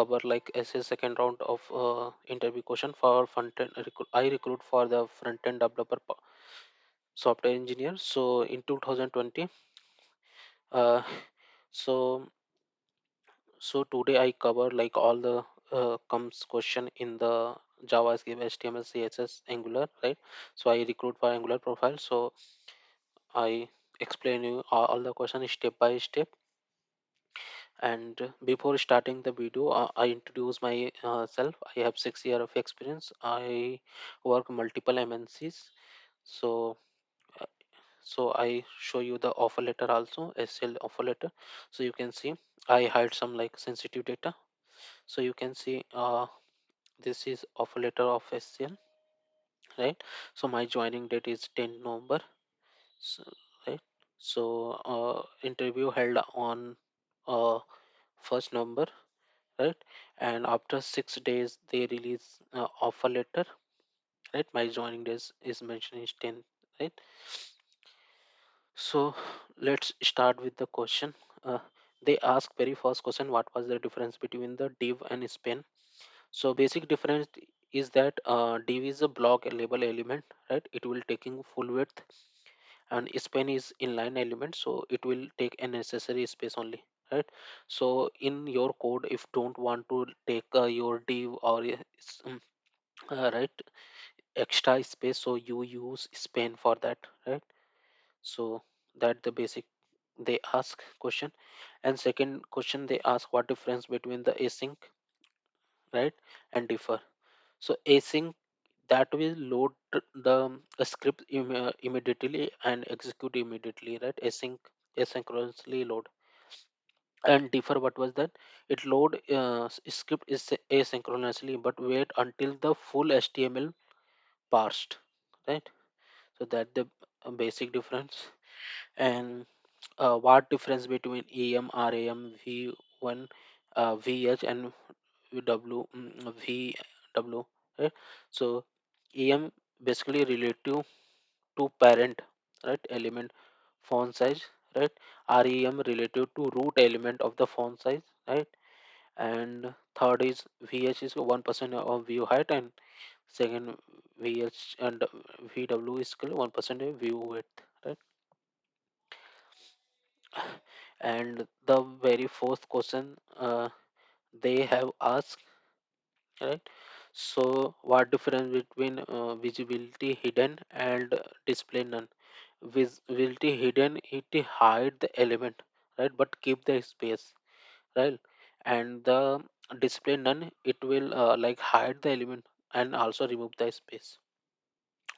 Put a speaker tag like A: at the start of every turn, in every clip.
A: cover like as a second round of interview question for front end. I recruit for the front end developer software engineer. So in 2020, uh, so so today I cover like all the comes question in the JavaScript, HTML, CSS, Angular, right? So I recruit for Angular profile. So I explain you all the question step by step. And before starting the video, I introduce myself. I have 6 years of experience. I work multiple MNCs. So uh, so I show you the offer letter also, HCL offer letter. So you can see I hide some like sensitive data. So you can see this is offer letter of HCL, right? So my joining date is 10 November. So, right. So interview held on uh, 1st November, right? And after 6 days they release offer letter, right? My joining days is mentioned is 10, right? So let's start with the question. They ask very first question, what was the difference between the div and span? So basic difference is that div is a block label element, right? It will taking full width, and span is inline element, so it will take a necessary space only, right? So in your code, if don't want to take your div or right, extra space, so you use span for that, right? So that the basic they ask question. And second question they ask, what difference between the async, right, and differ. So async, that will load the script immediately and execute immediately, right? Asynchronously load. And differ, what was that? It load script is asynchronously but wait until the full HTML parsed, right? So that the basic difference. And what difference between em ram v1 vh and vw, right? So em basically relative to parent, right, element font size, right? Rem relative to root element of the font size, right? And third is vh is 1% of view height, and second vh and vw is equal 1% of view width, right? And the very fourth question they have asked, right? So what difference between visibility hidden and display none? Visibility hidden, it hide the element, right, but keep the space, right? And the display none, it will like hide the element and also remove the space.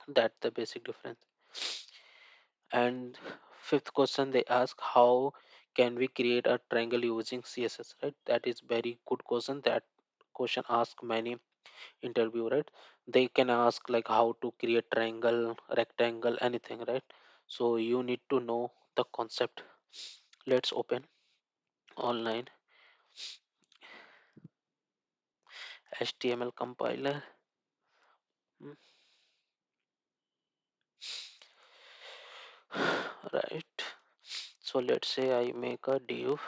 A: That's the basic difference. And fifth question they ask, how can we create a triangle using CSS, right? That is very good question. That question ask many interview, right? They can ask like how to create triangle, rectangle, anything, right? So you need to know the concept. Let's open online HTML compiler. Mm, right. So let's say I make a div.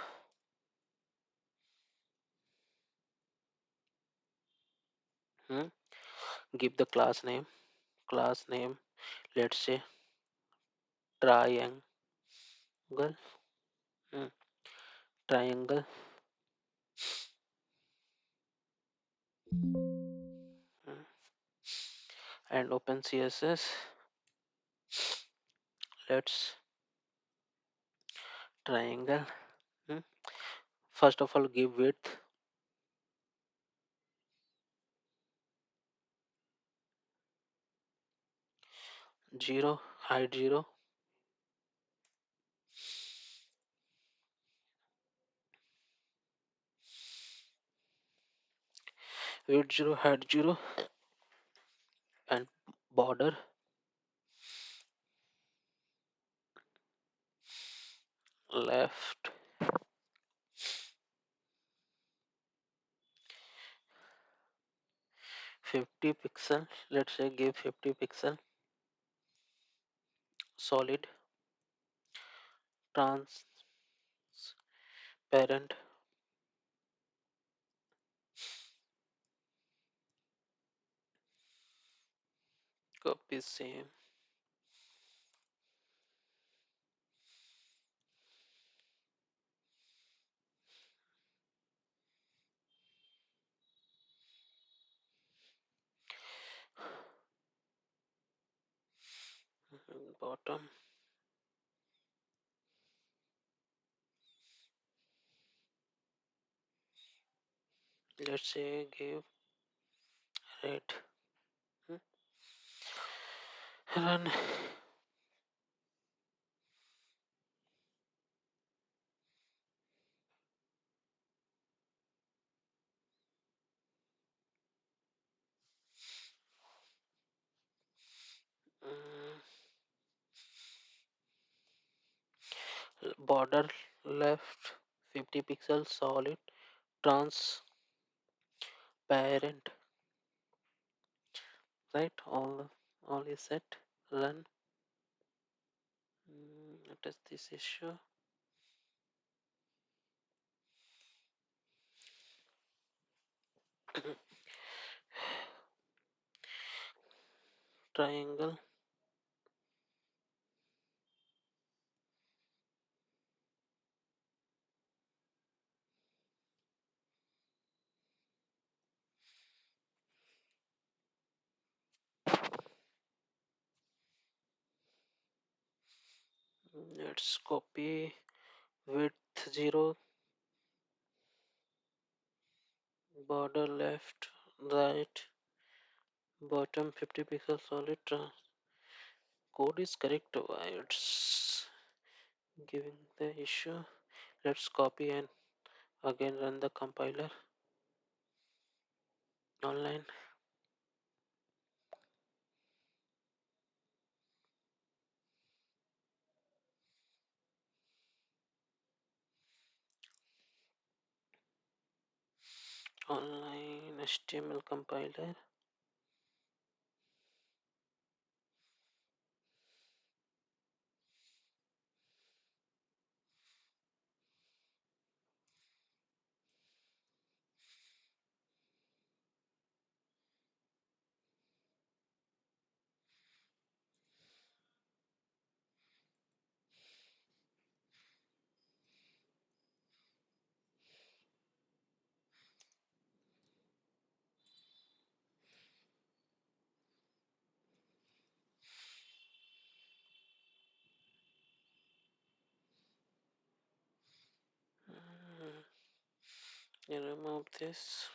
A: mm, Give the class name, let's say triangle. mm, Triangle. mm, and open CSS. Let's triangle. mm. First of all, give width 0, height 0, width 0, height 0, and border left 50 pixel. Let's say give 50 pixel. Solid, transparent, Copy same. Bottom. Let's say give red. Hmm, Run. Mm, Border left 50 pixels solid transparent. Right, all is set. Run. What is this issue? Triangle. Let's copy width 0, border left, right, bottom 50 pixels solid. Code is correct. Why it's giving the issue? Let's copy and again run the compiler online. Online HTML compiler. Mm, You remove this.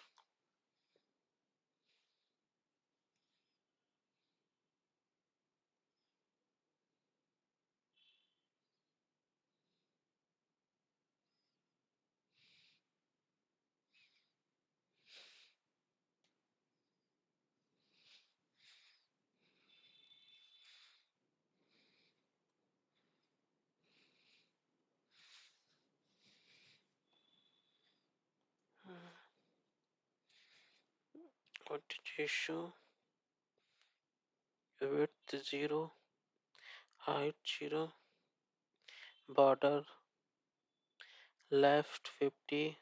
A: What did you show? Width 0, height 0, border left 50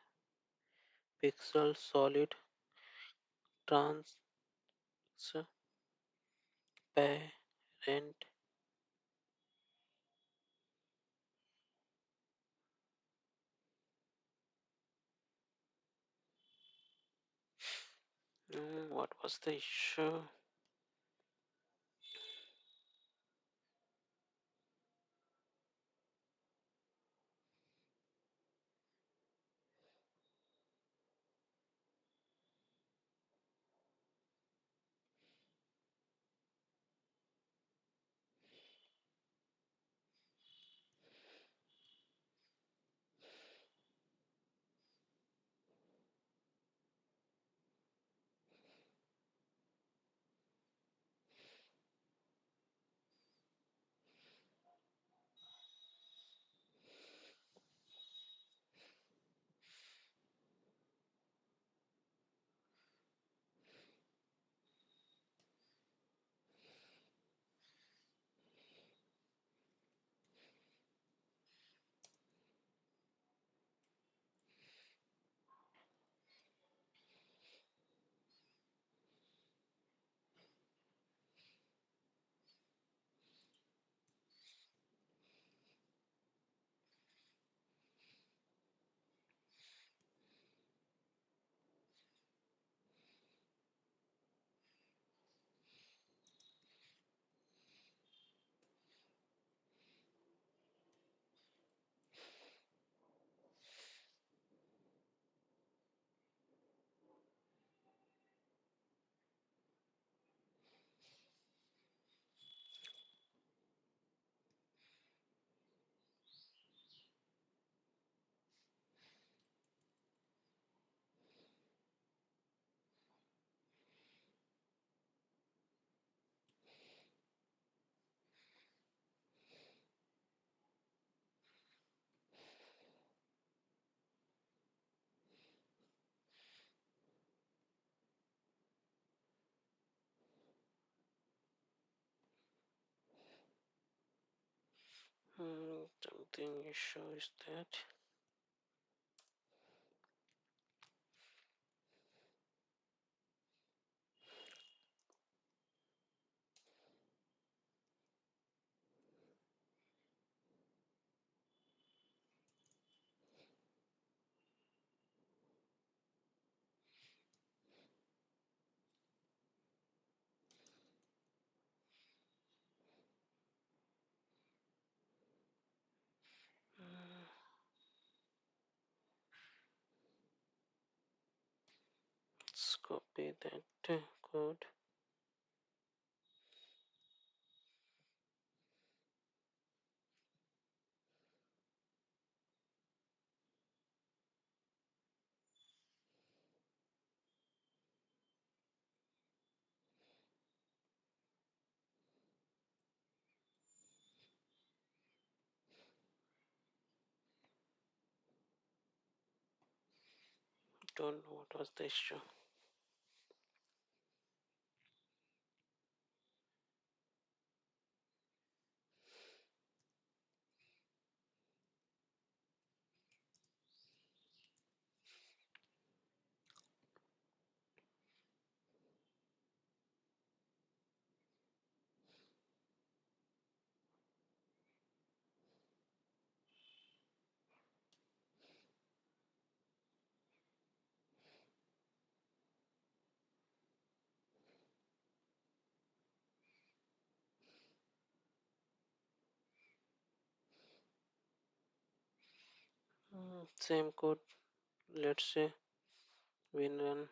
A: pixels solid transparent. What was the issue? Something issue is that. Mm, let's copy that code. Don't know what was the issue. Same code. Let's say win run.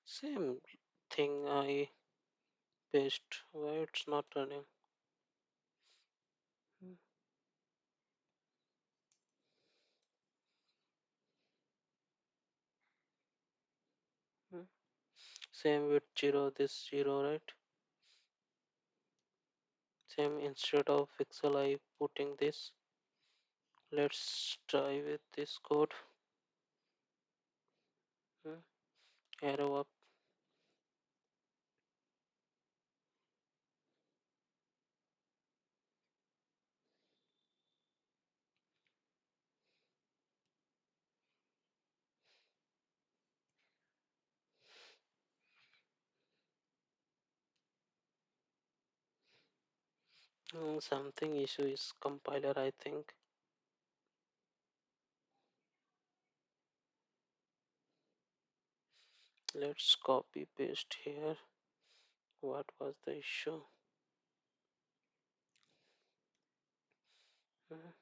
A: Same thing I paste. Why it's not running? Mm, mm. Same with zero. This zero, right? Same instead of pixel I putting this. Let's try with this code. Mm, Arrow up. Something issue is compiler, I think. Let's copy paste here. What was the issue? Mm,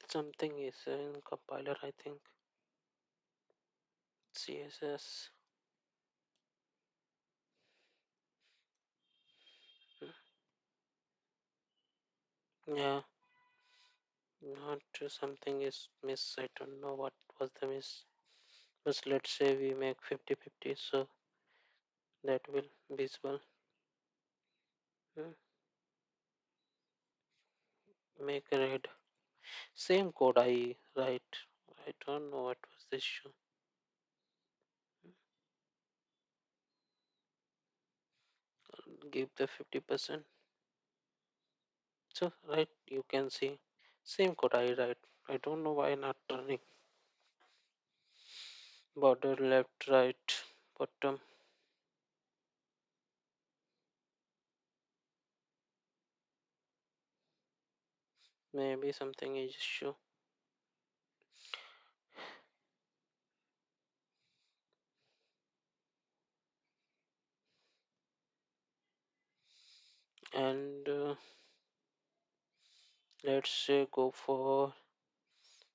A: Something is in compiler, I think. CSS. Mm, Yeah, not something is miss. I don't know what was the miss. But let's say we make 50-50, so that will visible. Mm, Make red. Same code I write. I don't know what was the issue. Give the 50%. So right, you can see same code I write. I don't know why not running. Border left, right, bottom. Maybe something is issue. And let's say go for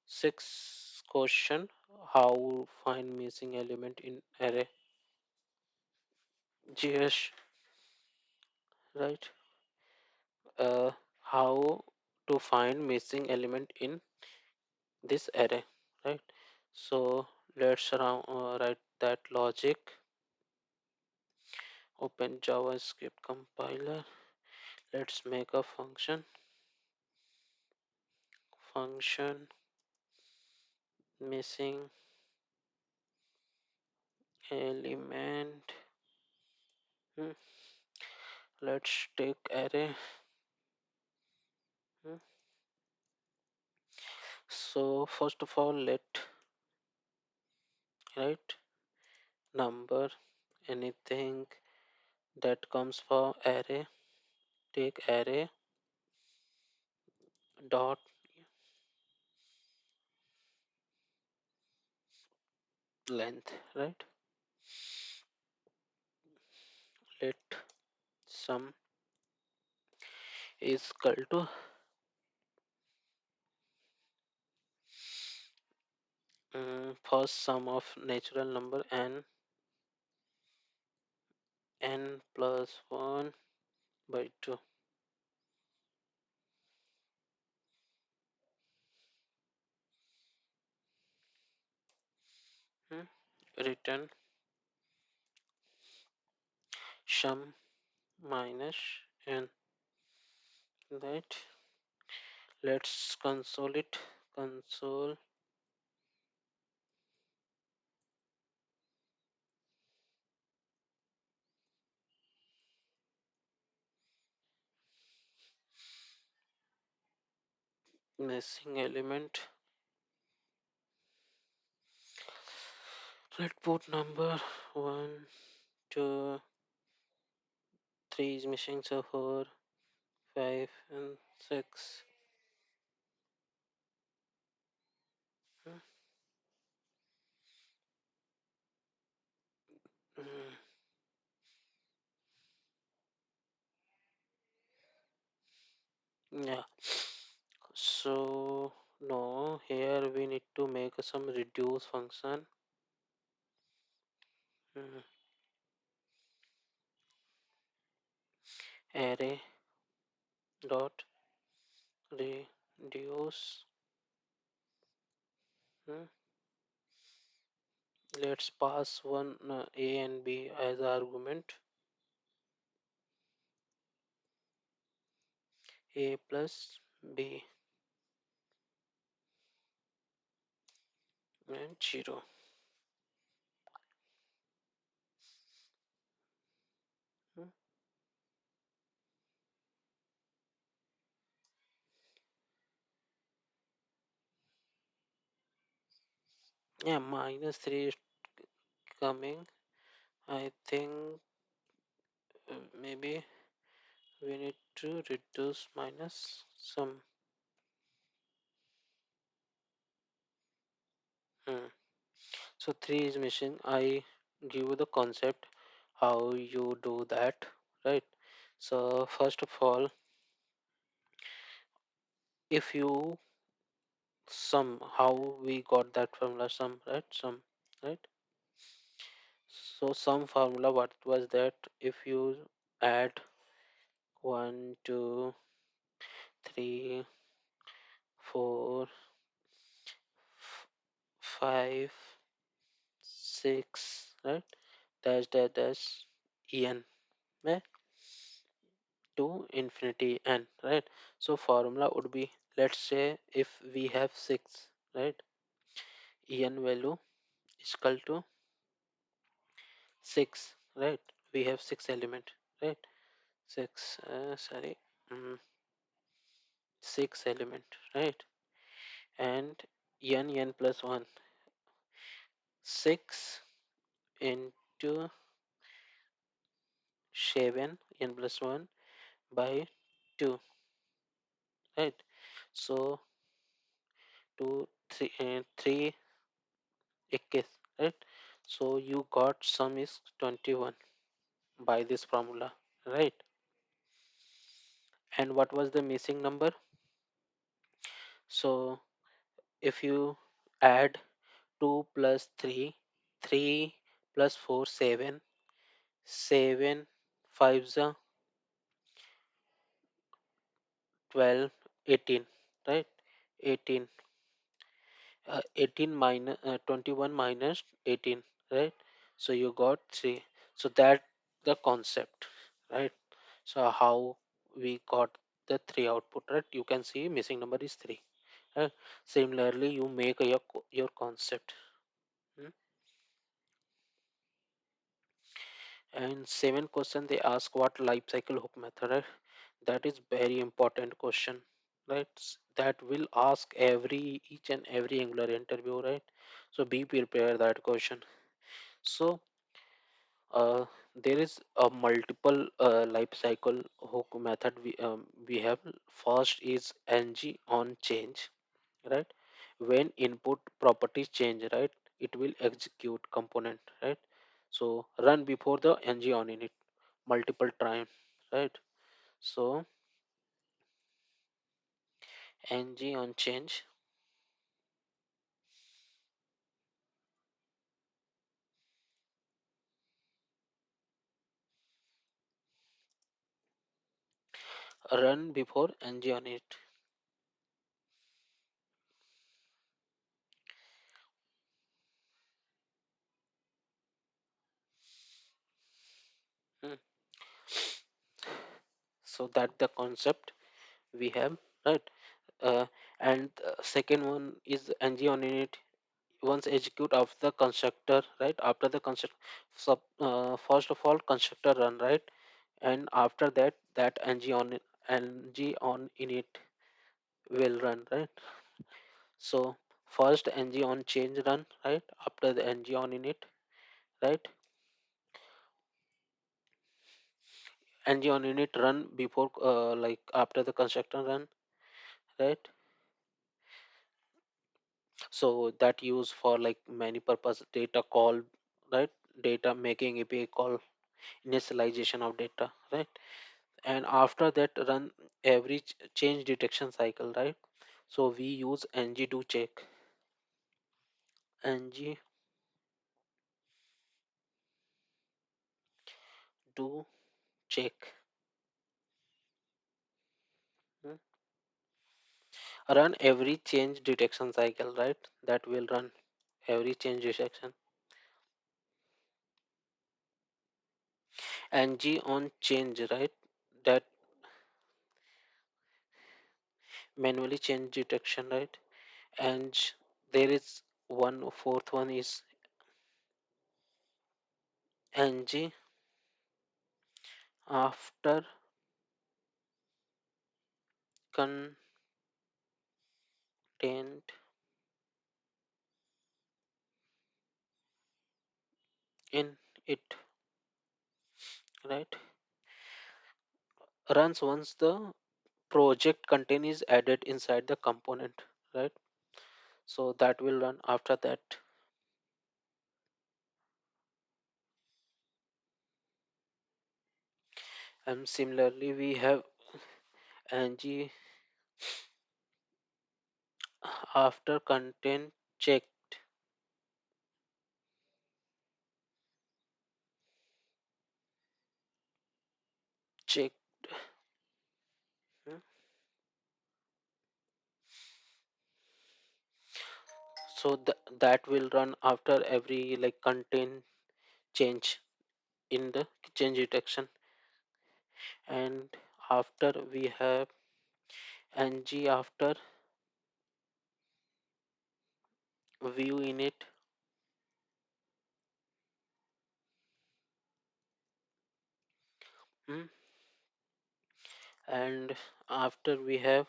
A: six question. How find missing element in array? GS, right? Uh, how to find missing element in this array, right? So let's write that logic. Open JavaScript compiler. Let's make a function missing element. Hmm, Let's take array. Hmm. So first of all, let write number, anything that comes for array. Take array dot length, right? Let sum is equal to first sum of natural number n plus 1 by 2. Hmm. Return sum minus n, right? Let's console it. Console missing element. Let put number 1, 2, 3 is missing, so 4, 5, and 6. Hmm. Mm, yeah. So no, here we need to make some reduce function. Mm, Array dot reduce. mm, Let's pass one a and b as argument. A plus b and 0. Mm, Yeah, minus 3 is coming. I think maybe we need to reduce minus some. Hmm. So 3 is missing. I give you the concept how you do that, right? So first of all, if you sum, how we got that formula sum, right? Sum, right? So some formula, what was that? If you add 1, 2, 3, 4, 5, 6, right? Dash en, right? To infinity n, right? So formula would be, let's say if we have 6, right? En value is equal to 6, right? We have 6 element, right? 6 sorry, mm, 6 element, right? And n plus 1, 6 into 7 n plus 1 by 2, right? So 2 3 3 21, right? So you got sum is 21 by this formula, right? And what was the missing number? So if you add 2 plus 3, 3 plus 4, 7, 7 5s are 12, 18, right? 18, 18 minus 21 minus 18, right? So you got 3. So that the concept, right? So how we got the 3 output, right? You can see missing number is 3, right? Similarly you make your concept. Hmm? And seven question they ask what life cycle hook method, right? That is very important question, right? That will ask every each and every Angular interview, right? So be prepared that question. So uh, there is a multiple life cycle hook method we have. First is ng on change, right? When input properties change, right, it will execute component, right? So run before the ng on init multiple time, right? So ng on change, run before ng on it. Hmm. So that the concept we have, right? uh, and second one is ng on init once execute after the constructor, right? After the construct, first of all constructor run, right? And after that ng on init will run, right? So first ng on change run, right? After the ng on init, right? Ng on init run before like after the constructor run, right? So that use for like many purpose data call, right? Data making API call, initialization of data, right? And after that run every change detection cycle, right? So we use ng to check, ng to check, hmm, run every change detection cycle, right? That will run every change detection. Ng on change, right? That manually change detection, right? And there is one fourth one is ng after content in it, right? Runs once the project content is added inside the component, right? So that will run after that. And similarly we have ng after content check, hmm. So that will run after every like content change in the change detection. And after we have ng after view init, hmm. And after we have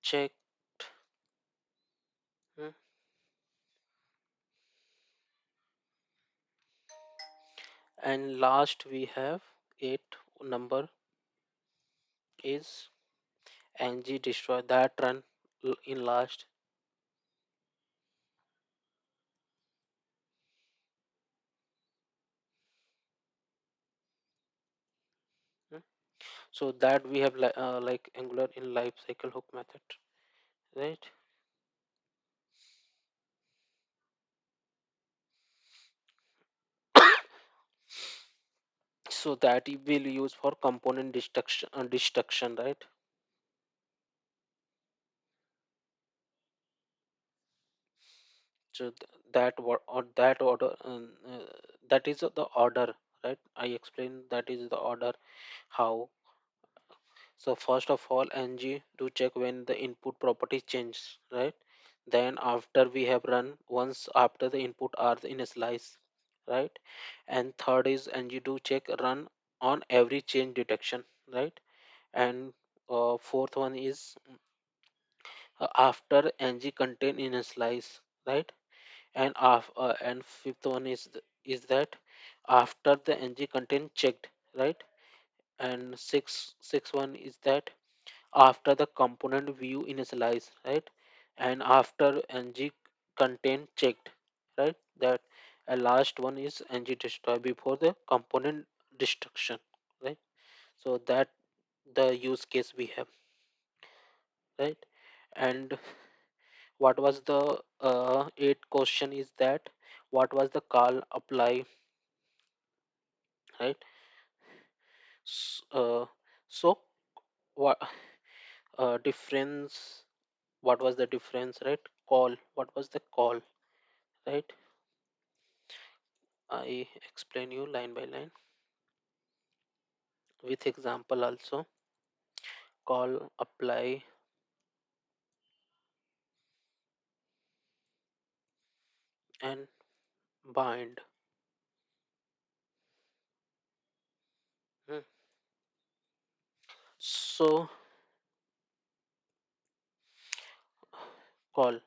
A: check, hmm. And last we have eight number is ng destroy that run in last. Hmm. So that we have like Angular in life cycle hook method, right? So that it will use for component destruction, right? So or that order, that is the order, right? I explained that is the order how So first of all, ng do check when the input property changes, right? Then after we have run once after the input are in a slice, right? And third is ng do check run on every change detection, right? And fourth one is after ng contain in a slice, right? And fifth one is is that after the ng content checked, right? And six one is that after the component view initialize, right? And after ng content checked, right? That and last one is ng destroy before the component destruction, right? So that the use case we have, right? And what was the eighth question is that what was the call apply, right? So what difference, what was the difference, right? Call, what was the call, right? I explain you line by line with example also. Call, apply, and bind. Hmm. So call,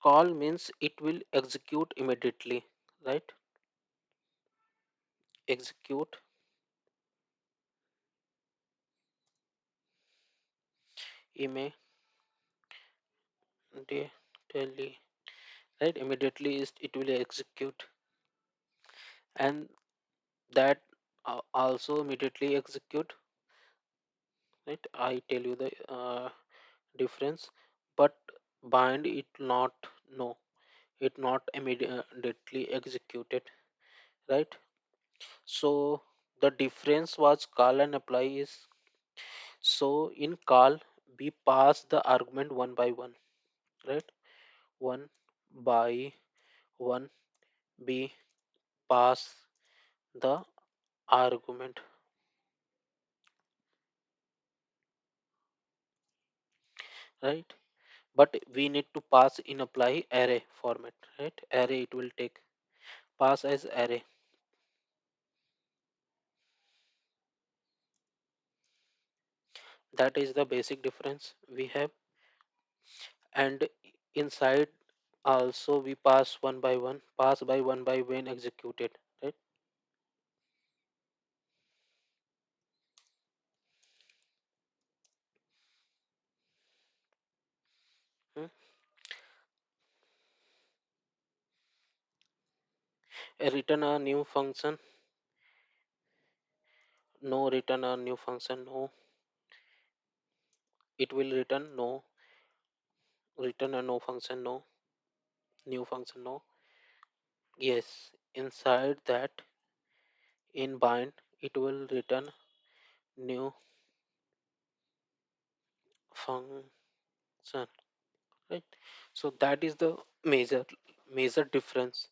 A: call means it will execute immediately, right? Execute immediately, right? Immediately is it will execute, and that also immediately execute, right? I tell you the difference. But bind it not, no, it not immediately executed, right? So the difference was call and apply is, so in call we pass the argument one by one, right? One by one we pass the argument, right? But we need to pass in apply array format, right? Array it will take, pass as array. That is the basic difference we have. And inside also we pass one by one, pass by one by when executed, right? Hmm. Return a new function, no, return a new function, no, it will return no, return a no function, no, new function, no. Yes, inside that in bind it will return new function, right? So that is the major difference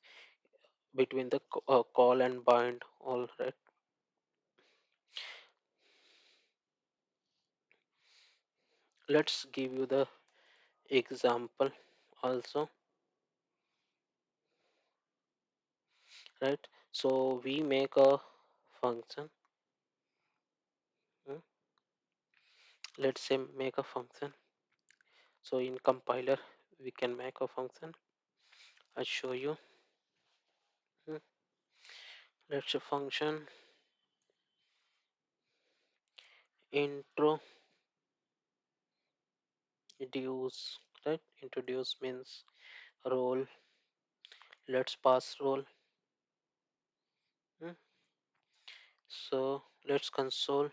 A: between the call and bind, all right? Let's give you the example also, right? So we make a function. hmm, let's say make a function. So in compiler we can make a function. I'll show you. hmm, let's say function introduce, right? Introduce means role. Let's pass role. hmm, so let's console.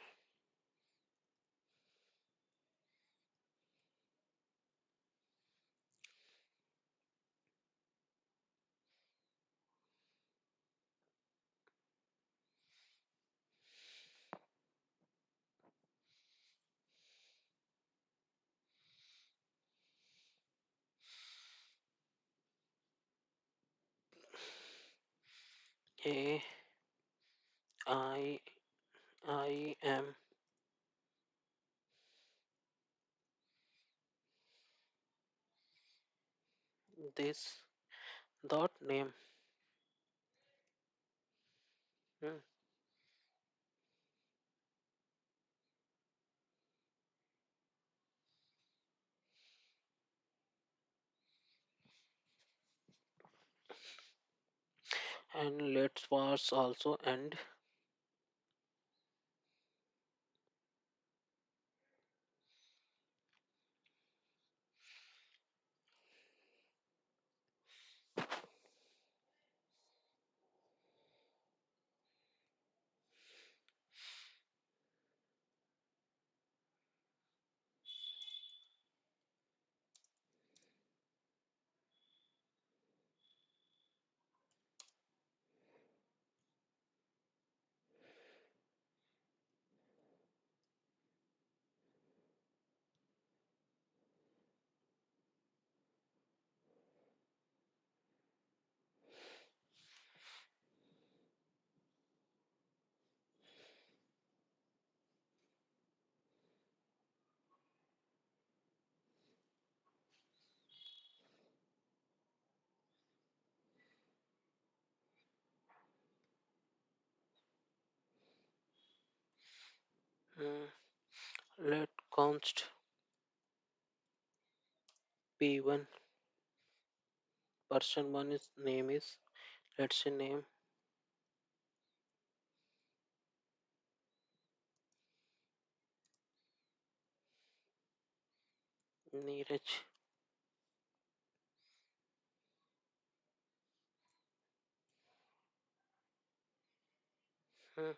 A: A I I am this dot name. Hmm. And let's was also end. Hmm. Let const p1 person one is name is, let's say name Neeraj. Hmm.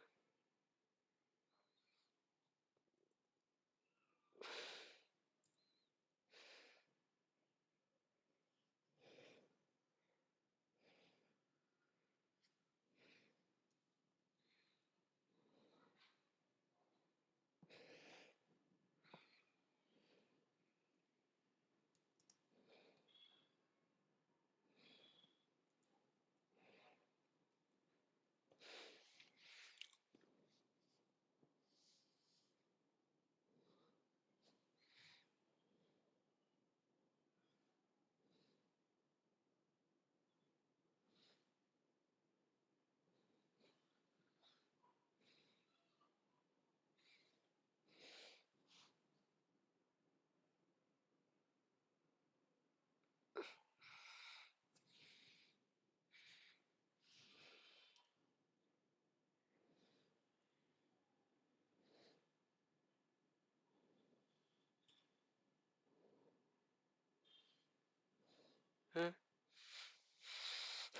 A: Hmm.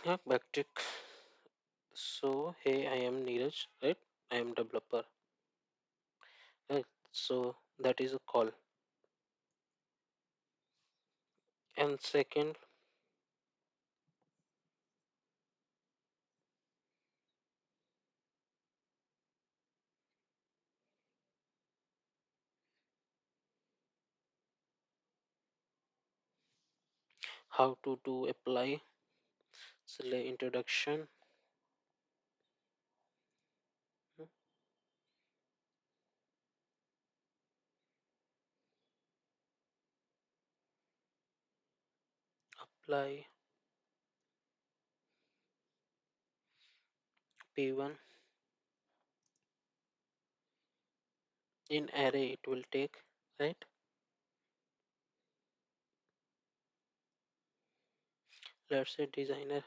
A: Yeah, backtick. So hey, I am Neeraj, right? I am developer. Right? So that is a call. And second, how to do apply, select introduction, hmm, apply p1 in array it will take, right? Let's say designer.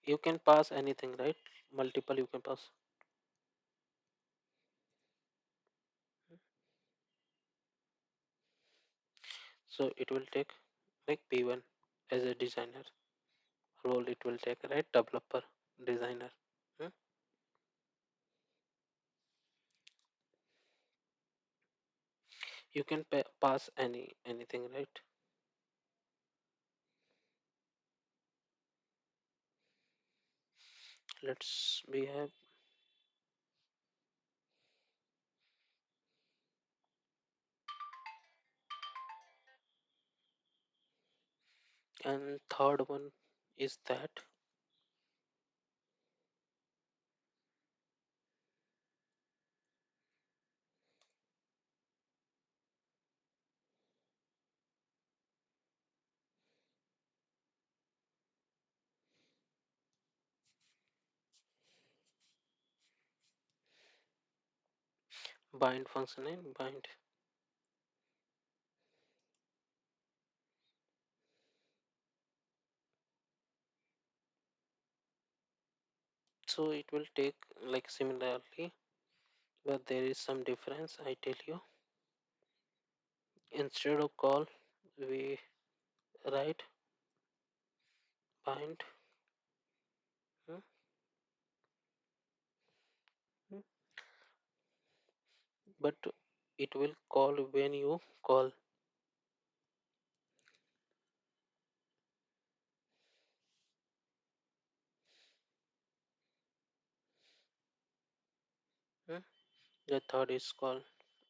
A: You can pass anything, right? Multiple you can pass. So it will take like p1 as a designer role. It will take, right? Developer, designer. Hmm? You can pass anything, right? Let's we have. And third one is that bind function in bind. So it will take like similarly, but there is some difference. I tell you, instead of call, we write bind. hmm, hmm, but it will call when you call. hmm. The third is call.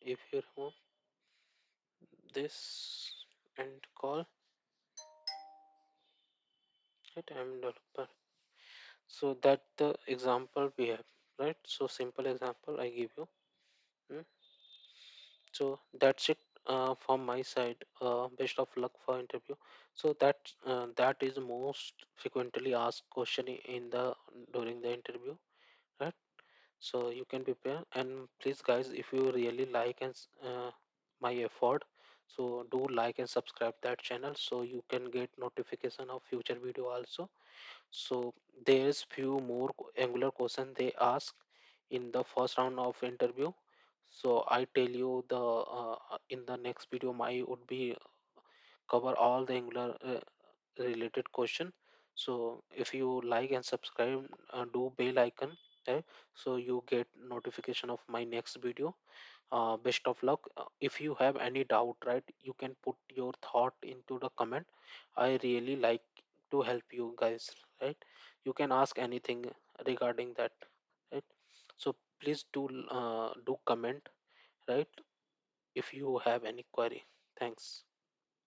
A: If you remove this and call it, I'm developer. So that the example we have, right? So simple example I give you. hmm. So that's it from my side. Best of luck for interview. So that is most frequently asked question in the during the interview, right? So you can prepare, and please guys, if you really like my effort, so do like and subscribe that channel so you can get notification of future video also. So there's few more angular question they ask in the first round of interview. So I tell you the in the next video my would be cover all the angular related question. So if you like and subscribe, do bell icon, right? So you get notification of my next video. Best of luck. If you have any doubt, right, you can put your thought into the comment. I really like to help you guys, right? You can ask anything regarding that, right? So please do comment, right, if you have any query. Thanks.